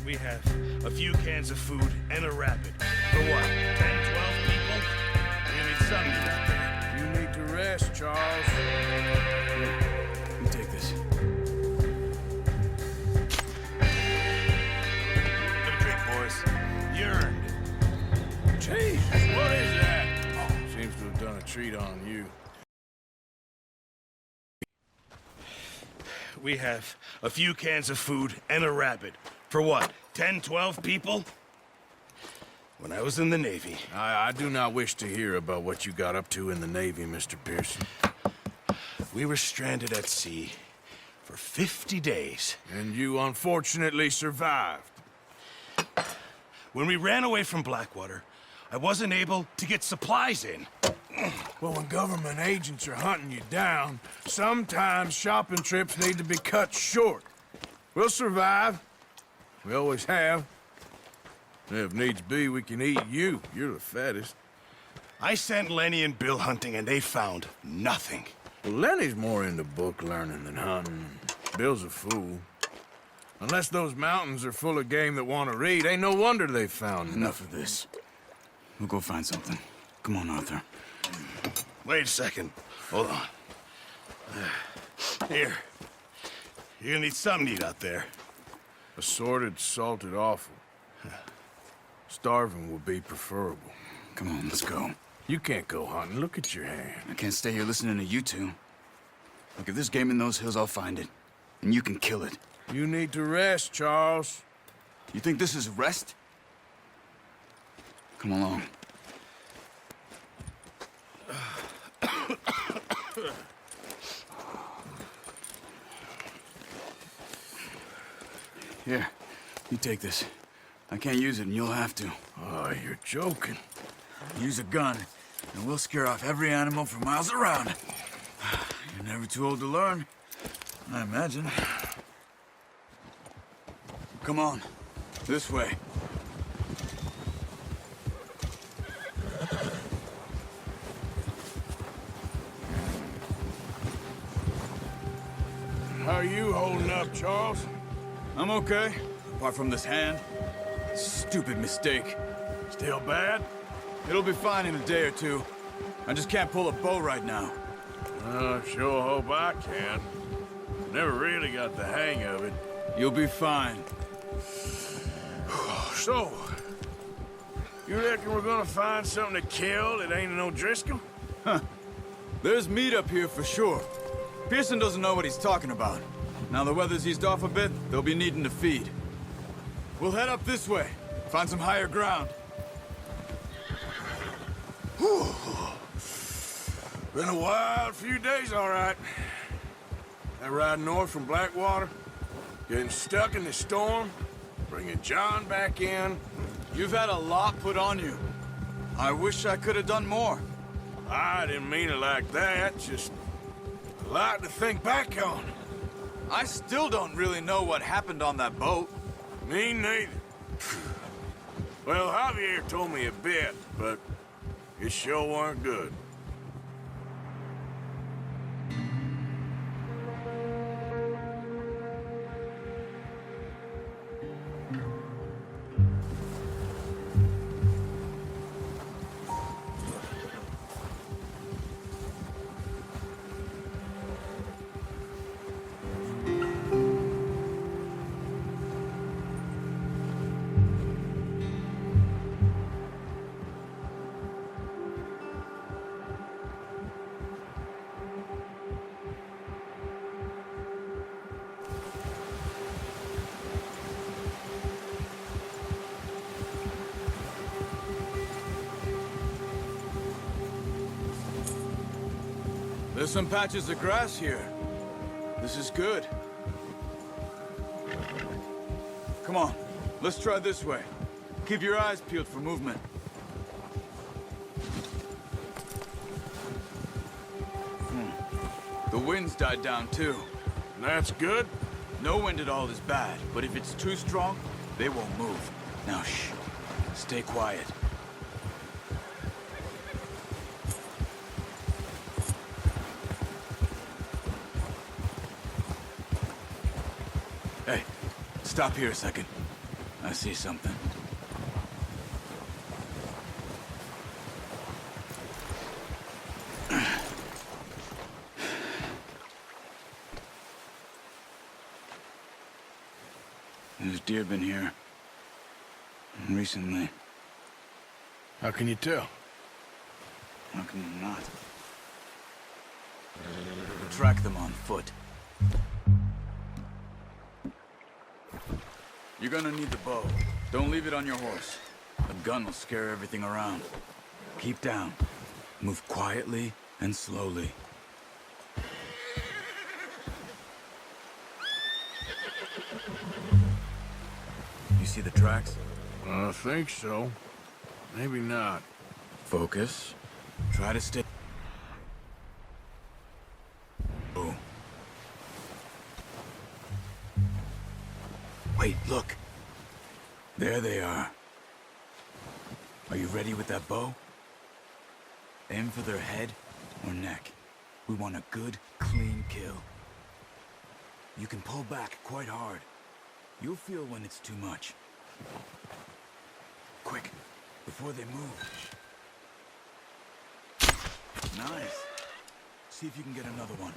We have a few cans of food and a rapid. For what, 10, 12 people? You need some meat out there. You need to rest, Charles. You take this. Have a drink, boys. You earned it. Jesus, what is that? Seems to have done a treat on you. We have a few cans of food and a rapid. For what, 10, 12 people? When I was in the Navy. I do not wish to hear about what you got up to in the Navy, Mr. Pearson. We were stranded at sea for 50 days. And you unfortunately survived. When we ran away from Blackwater, I wasn't able to get supplies in. Well, when government agents are hunting you down, sometimes shopping trips need to be cut short. We'll survive. We always have. If needs be, we can eat you. You're the fattest. I sent Lenny and Bill hunting, and they found nothing. Well, Lenny's more into book learning than hunting. Bill's a fool. Unless those mountains are full of game that want to read, ain't no wonder they found Enough of this. We'll go find something. Come on, Arthur. Wait a second. Hold on. Here. You're gonna need something to eat out there. Assorted, salted offal. Starving would be preferable. Come on, let's go. You can't go hunting. Look at your hand. I can't stay here listening to you two. Look, if there's game in those hills, I'll find it. And you can kill it. You need to rest, Charles. You think this is rest? Come along. Here, you take this. I can't use it, and you'll have to. Oh, you're joking. Use a gun, and we'll scare off every animal for miles around. You're never too old to learn, I imagine. Come on, this way. How are you holding up, Charles? I'm okay, apart from this hand. Stupid mistake. Still bad? It'll be fine in a day or two. I just can't pull a bow right now. I sure hope I can. Never really got the hang of it. You'll be fine. So, you reckon we're gonna find something to kill that ain't an O'Driscoll? There's meat up here for sure. Pearson doesn't know what he's talking about. Now the weather's eased off a bit, they'll be needing to feed. We'll head up this way, find some higher ground. Whew. Been a wild few days, all right. That ride north from Blackwater, getting stuck in the storm, bringing John back in. You've had a lot put on you. I wish I could have done more. I didn't mean it like that, just a lot to think back on. I still don't really know what happened on that boat. Me neither. Well, Javier told me a bit, but it sure weren't good. There's some patches of grass here. This is good. Come on, let's try this way. Keep your eyes peeled for movement. The wind's died down too. That's good. No wind at all is bad, but if it's too strong, they won't move. Now shh, stay quiet. Hey, stop here a second. I see something. There's deer been here. Recently. How can you tell? How can you not? Track them on foot. You're gonna need the bow. Don't leave it on your horse. A gun will scare everything around. Keep down. Move quietly and slowly. You see the tracks? I think so. Maybe not. Focus. Try to stay. Oh. Wait, look. There they are. Are you ready with that bow? Aim for their head or neck. We want a good, clean kill. You can pull back quite hard. You'll feel when it's too much. Quick, before they move. Nice. See if you can get another one.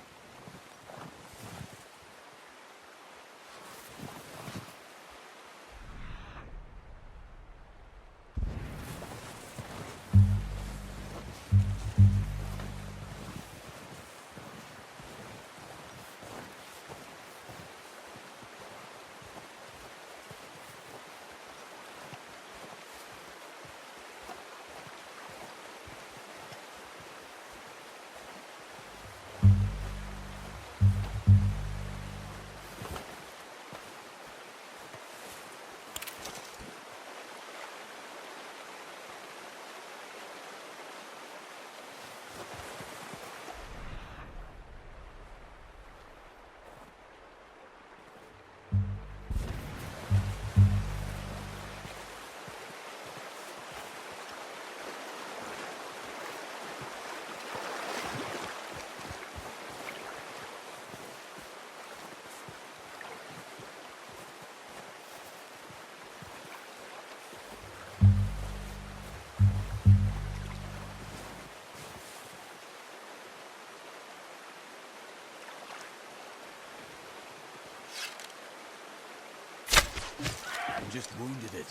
You just wounded it.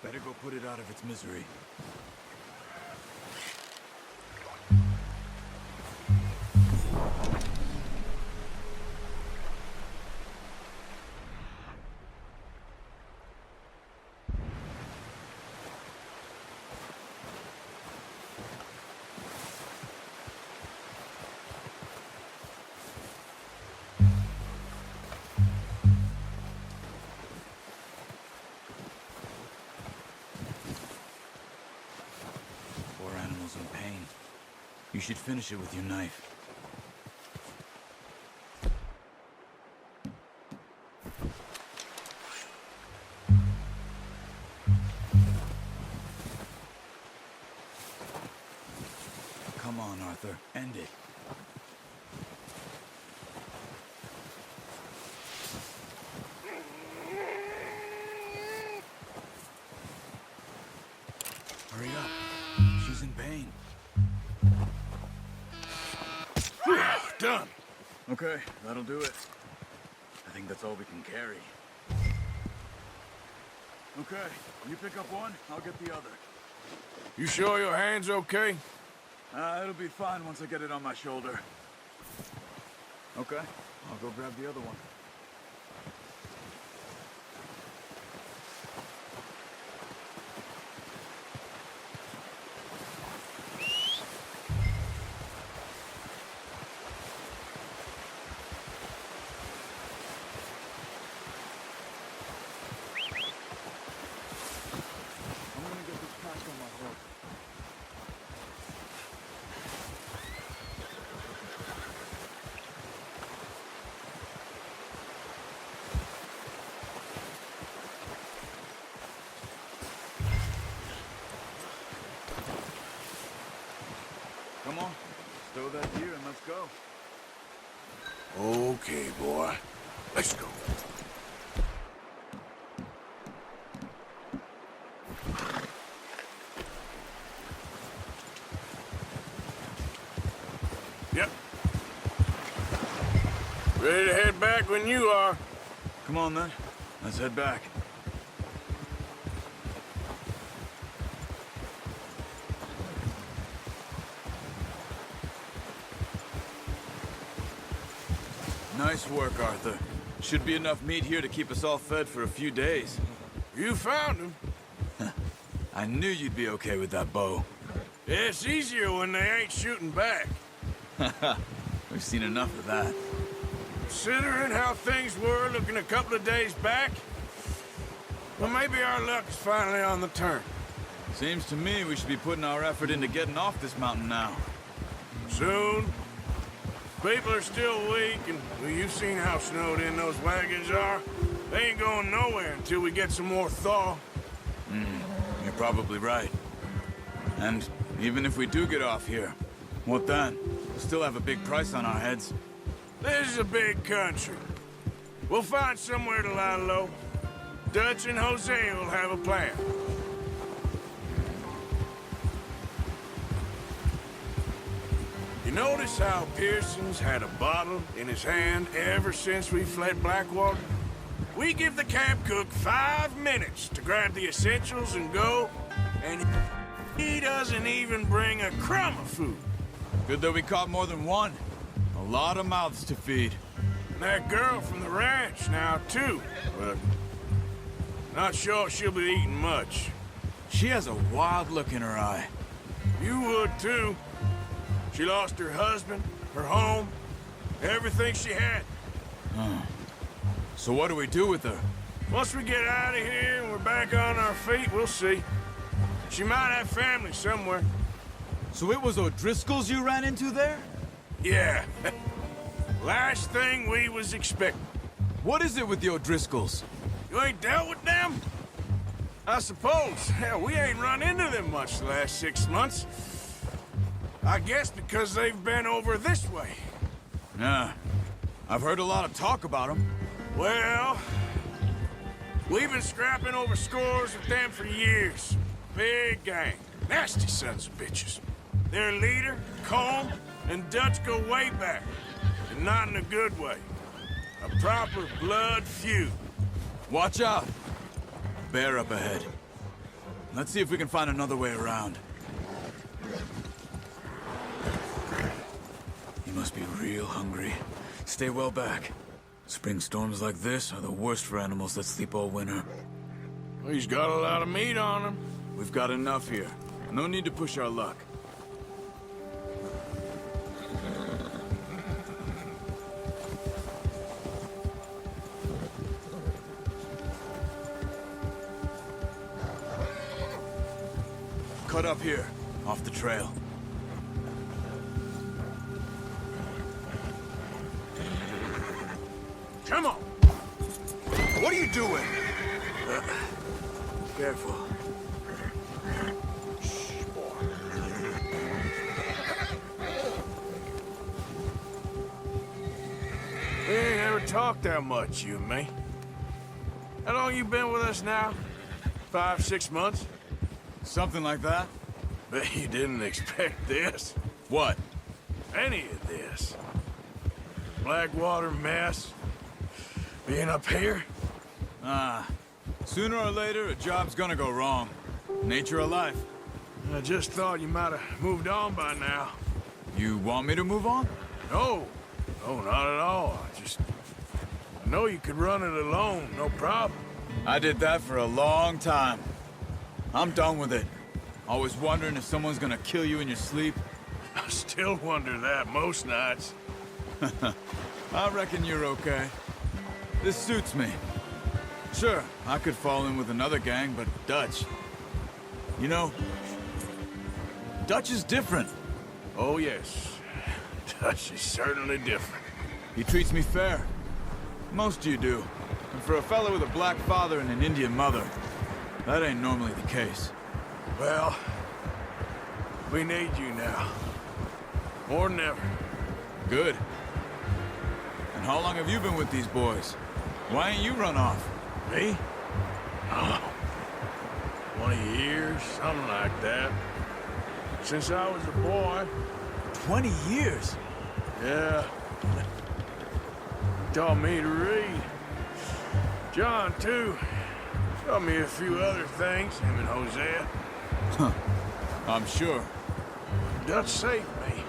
Better go put it out of its misery. In pain. You should finish it with your knife. Come on, Arthur. End it. Hurry up. She's in pain. Done. Okay, that'll do it. I think that's all we can carry. Okay, you pick up one, I'll get the other. You sure your hand's okay? It'll be fine once I get it on my shoulder. Okay, I'll go grab the other one. I'm gonna get this pack on my horse. Come on, stow that deer and let's go. Okay, boy. Let's go. Ready to head back when you are. Come on, then. Let's head back. Nice work, Arthur. Should be enough meat here to keep us all fed for a few days. You found him. I knew you'd be okay with that bow. It's easier when they ain't shooting back. We've seen enough of that. Considering how things were looking a couple of days back, well, maybe our luck is finally on the turn. Seems to me we should be putting our effort into getting off this mountain now. Soon. People are still weak, and well, you've seen how snowed in those wagons are. They ain't going nowhere until we get some more thaw. You're probably right. And even if we do get off here, what then? We'll still have a big price on our heads. This is a big country. We'll find somewhere to lie low. Dutch and Jose will have a plan. You notice how Pearson's had a bottle in his hand ever since we fled Blackwater? We give the camp cook 5 minutes to grab the essentials and go, and he doesn't even bring a crumb of food. Good that we caught more than one. A lot of mouths to feed. And that girl from the ranch now, too. But not sure she'll be eating much. She has a wild look in her eye. You would, too. She lost her husband, her home, everything she had. So what do we do with her? Once we get out of here and we're back on our feet, we'll see. She might have family somewhere. So it was O'Driscoll's you ran into there? Yeah. Last thing we was expecting. What is it with the O'Driscolls? You ain't dealt with them? I suppose. Hell, we ain't run into them much the last 6 months. I guess because they've been over this way. Yeah. I've heard a lot of talk about them. Well, we've been scrapping over scores with them for years. Big gang. Nasty sons of bitches. Their leader, Colm, and Dutch go way back. And not in a good way. A proper blood feud. Watch out. Bear up ahead. Let's see if we can find another way around. You must be real hungry. Stay well back. Spring storms like this are the worst for animals that sleep all winter. He's got a lot of meat on him. We've got enough here. No need to push our luck. Cut up here, off the trail. Come on! What are you doing? Careful. Shh, boy. We ain't ever talked that much, you and me. How long you been with us now? 5, 6 months? Something like that? Bet you didn't expect this. What? Any of this. Blackwater mess. Being up here? Sooner or later, a job's gonna go wrong. Nature of life. I just thought you might have moved on by now. You want me to move on? No. No, not at all. I know you could run it alone, no problem. I did that for a long time. I'm done with it. Always wondering if someone's gonna kill you in your sleep. I still wonder that most nights. I reckon you're okay. This suits me. Sure, I could fall in with another gang, but Dutch... You know, Dutch is different. Oh, yes. Dutch is certainly different. He treats me fair. Most you do. And for a fellow with a black father and an Indian mother, that ain't normally the case. Well, we need you now. More than ever. Good. And how long have you been with these boys? Why ain't you run off? Me? Oh, 20 years, something like that. Since I was a boy. 20 years? Yeah. taught me to read. John, too. Taught me a few other things, him and Hosea. I'm sure. Dutch saved me.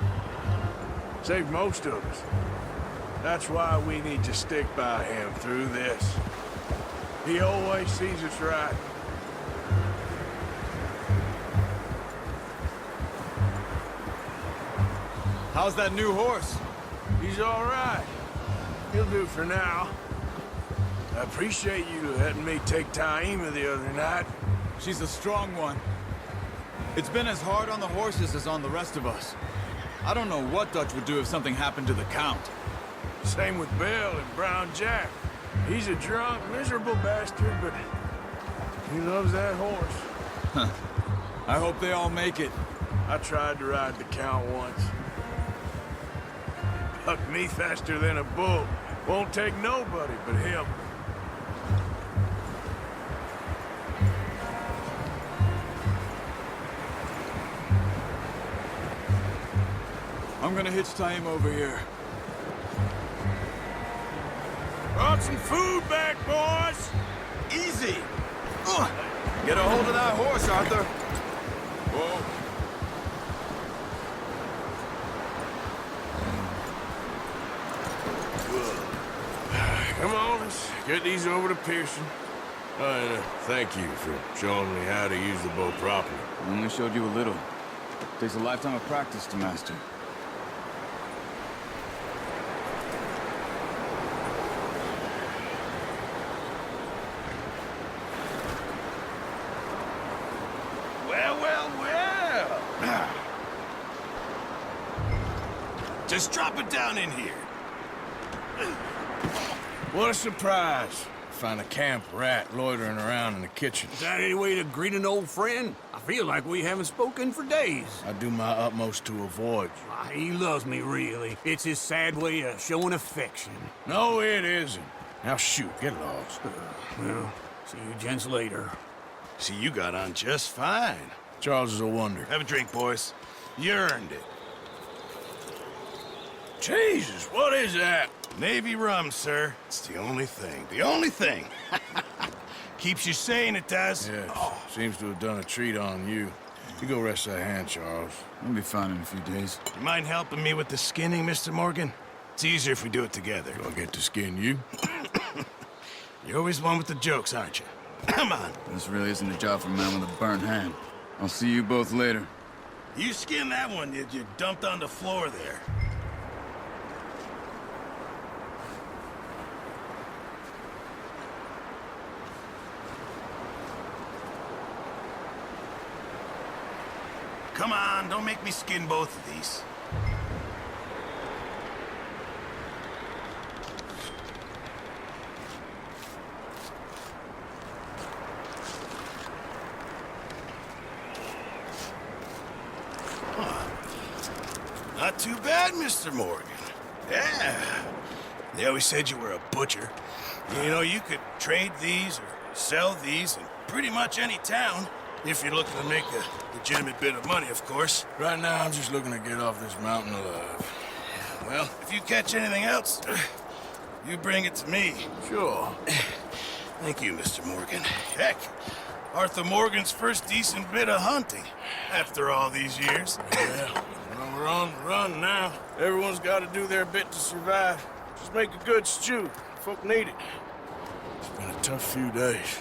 Saved most of us. That's why we need to stick by him through this. He always sees us right. How's that new horse? He's all right. He'll do for now. I appreciate you letting me take Taima the other night. She's a strong one. It's been as hard on the horses as on the rest of us. I don't know what Dutch would do if something happened to the Count. Same with Bill and Brown Jack. He's a drunk, miserable bastard, but he loves that horse. I hope they all make it. I tried to ride the Count once. Bucked me faster than a bull. Won't take nobody but him. I'm gonna hitch Taima over here. Brought some food back, boys! Easy! Get a hold of that horse, Arthur. Whoa. Come on, let's get these over to Pearson. Thank you for showing me how to use the bow properly. I only showed you a little. Takes a lifetime of practice to master. Well. Just drop it down in here. What a surprise. Find a camp rat loitering around in the kitchen. Is that any way to greet an old friend? I feel like we haven't spoken for days. I do my utmost to avoid you. He loves me, really. It's his sad way of showing affection. No, it isn't. Now shoot, get lost. Well, see you gents later. See, you got on just fine. Charles is a wonder. Have a drink, boys. You earned it. Jesus, what is that? Navy rum, sir. It's the only thing. The only thing. Keeps you sane, it does. Yes, seems to have done a treat on you. You go rest that hand, Charles. I'll be fine in a few days. You mind helping me with the skinning, Mr. Morgan? It's easier if we do it together. Do I get to skin you? You're always one with the jokes, aren't you? Come on. This really isn't a job for a man with a burnt hand. I'll see you both later. You skinned that one you dumped on the floor there. Come on, don't make me skin both of these. Not too bad, Mr. Morgan. Yeah. They always said you were a butcher. You know, you could trade these or sell these in pretty much any town. If you're looking to make a legitimate bit of money, of course. Right now, I'm just looking to get off this mountain alive. Well, if you catch anything else, you bring it to me. Sure. Thank you, Mr. Morgan. Heck, Arthur Morgan's first decent bit of hunting after all these years. Yeah, well, we're on the run now. Everyone's got to do their bit to survive. Just make a good stew. Folk need it. It's been a tough few days.